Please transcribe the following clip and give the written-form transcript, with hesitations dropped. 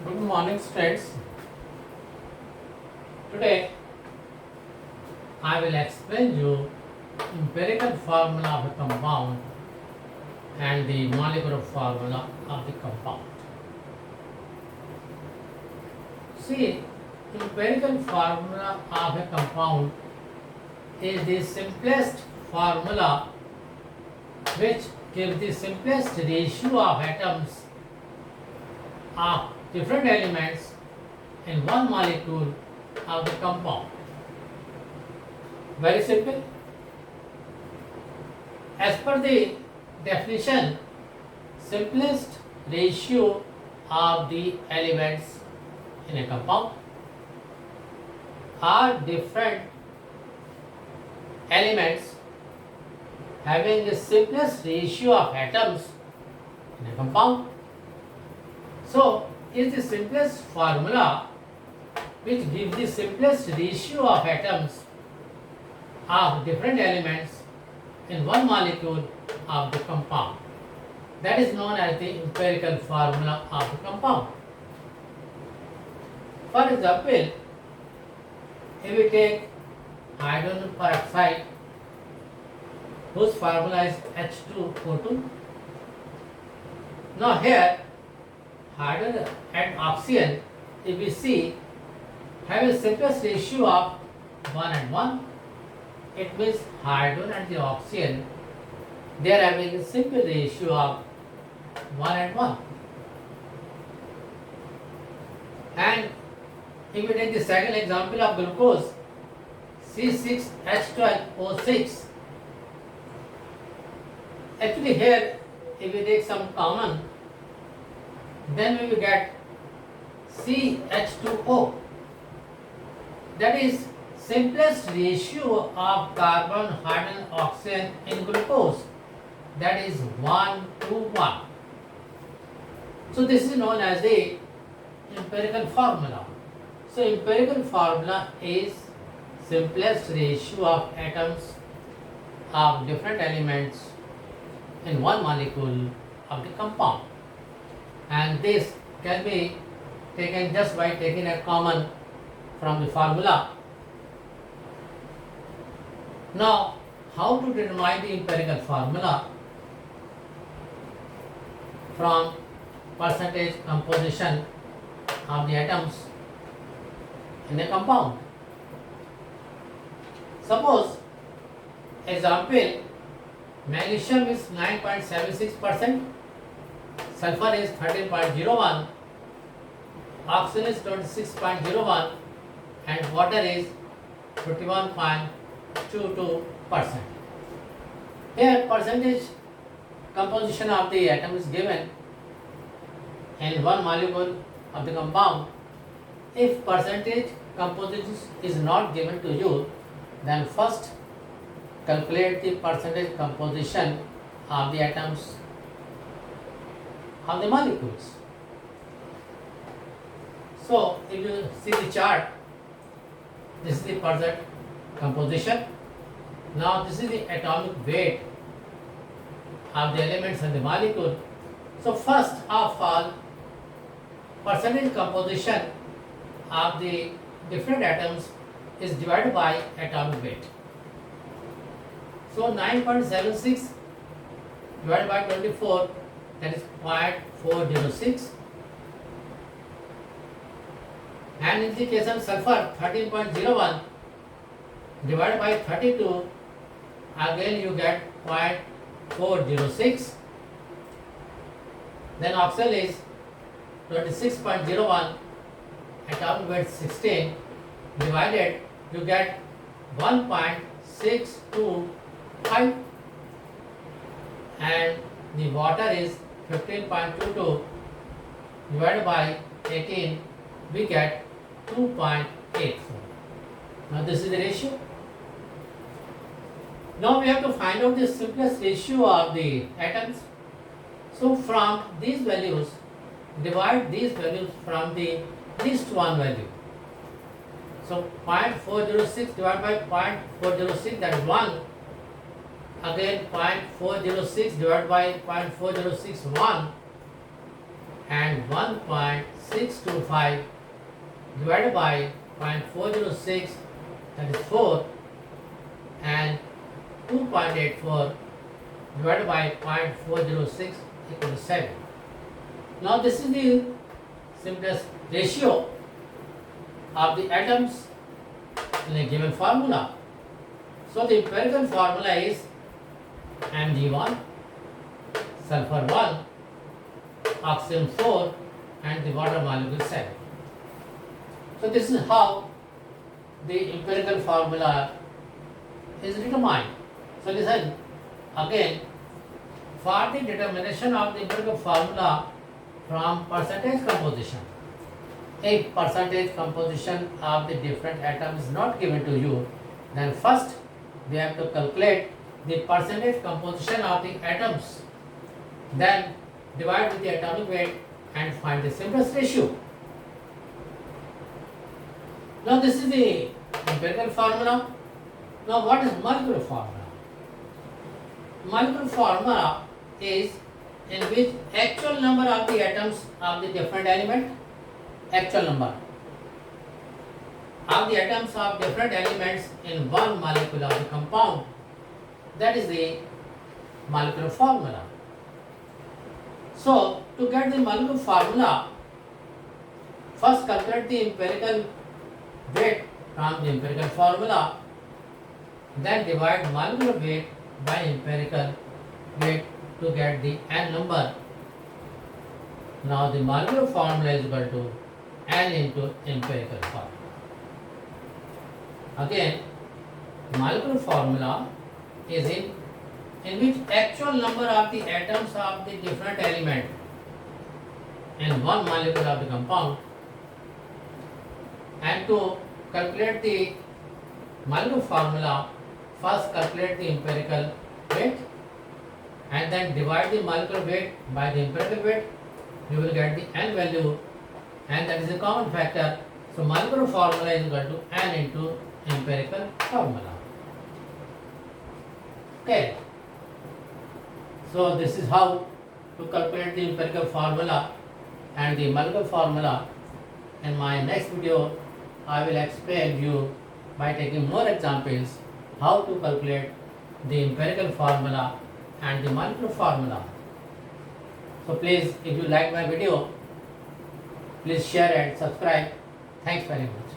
Good morning, students. Today I will explain you empirical formula of a compound and the molecular formula of the compound. See, empirical formula of a compound is the simplest formula which gives the simplest ratio of atoms of different elements in one molecule of the compound. Very simple. As per the definition, simplest ratio of the elements in a compound are different elements having the simplest ratio of atoms in a compound. So, is the simplest formula which gives the simplest ratio of atoms of different elements in one molecule of the compound. That is known as the empirical formula of the compound. For example, if we take hydrogen peroxide, whose formula is H2O2. Now here, hydrogen and oxygen, if we see, have a simplest ratio of 1 and 1. It means hydrogen and the oxygen, they are having a simple ratio of 1 and 1. And if we take the second example of glucose, C6H12O6, actually here if we take some common, then we will get CH2O. That is simplest ratio of carbon, hydrogen, oxygen in glucose. That is 1 to 1. So this is known as the empirical formula. So empirical formula is simplest ratio of atoms of different elements in one molecule of the compound. And this can be taken just by taking a common from the formula. Now, how to determine the empirical formula? From percentage composition of the atoms in a compound. Suppose, example, magnesium is 9.76%, sulfur is 13.01, oxygen is 26.01, and water is 51.22%. Here percentage composition of the atom is given in one molecule of the compound. If percentage composition is not given to you, then first calculate the percentage composition of the atoms of the molecules. So, if you see the chart, this is the percent composition. Now, this is the atomic weight of the elements in the molecule. So, first of all, percentage composition of the different atoms is divided by atomic weight. So 9.76 divided by 24, that is 0.406. And in the case of sulfur, 13.01 divided by 32, again you get 0.406. Then oxygen is 26.01, atomic weight 16, divided, you get 1.625, and the water is 15.22 divided by 18, we get 2.84. Now this is the ratio. Now we have to find out the simplest ratio of the atoms. So from these values, divide these values from the least one value. So 0.406 divided by 0.406, that is 1. Again 0.406 divided by 0.4061, and 1.625 divided by 0.406, that is 4, and 2.84 divided by 0.406 equal to 7. Now this is the simplest ratio of the atoms in a given formula. So the empirical formula is Mg1, sulfur 1, oxygen 4, and the water molecule 7. So this is how the empirical formula is determined. So listen again, for the determination of the empirical formula from percentage composition. If percentage composition of the different atoms is not given to you, then first we have to calculate the percentage composition of the atoms, then divide with the atomic weight and find the simplest ratio. Now this is the empirical formula. Now what is molecular formula? Molecular formula is in which actual number of the atoms of the different element, actual number of the atoms of different elements in one molecule of the compound, that is the molecular formula. So to get the molecular formula, first calculate the empirical weight from the empirical formula, then divide molecular weight by empirical weight to get the n number. Now the molecular formula is equal to n into empirical formula. Again, molecular formula is in which actual number of the atoms of the different element in one molecule of the compound, and to calculate the molecular formula, first calculate the empirical weight and then divide the molecular weight by the empirical weight. You will get the n value, and that is a common factor. So molecular formula is equal to n into empirical formula. Okay. So this is how to calculate the empirical formula and the molecular formula. In my next video, I will explain you by taking more examples how to calculate the empirical formula and the molecular formula. So please, if you like my video, please share and subscribe. Thanks very much.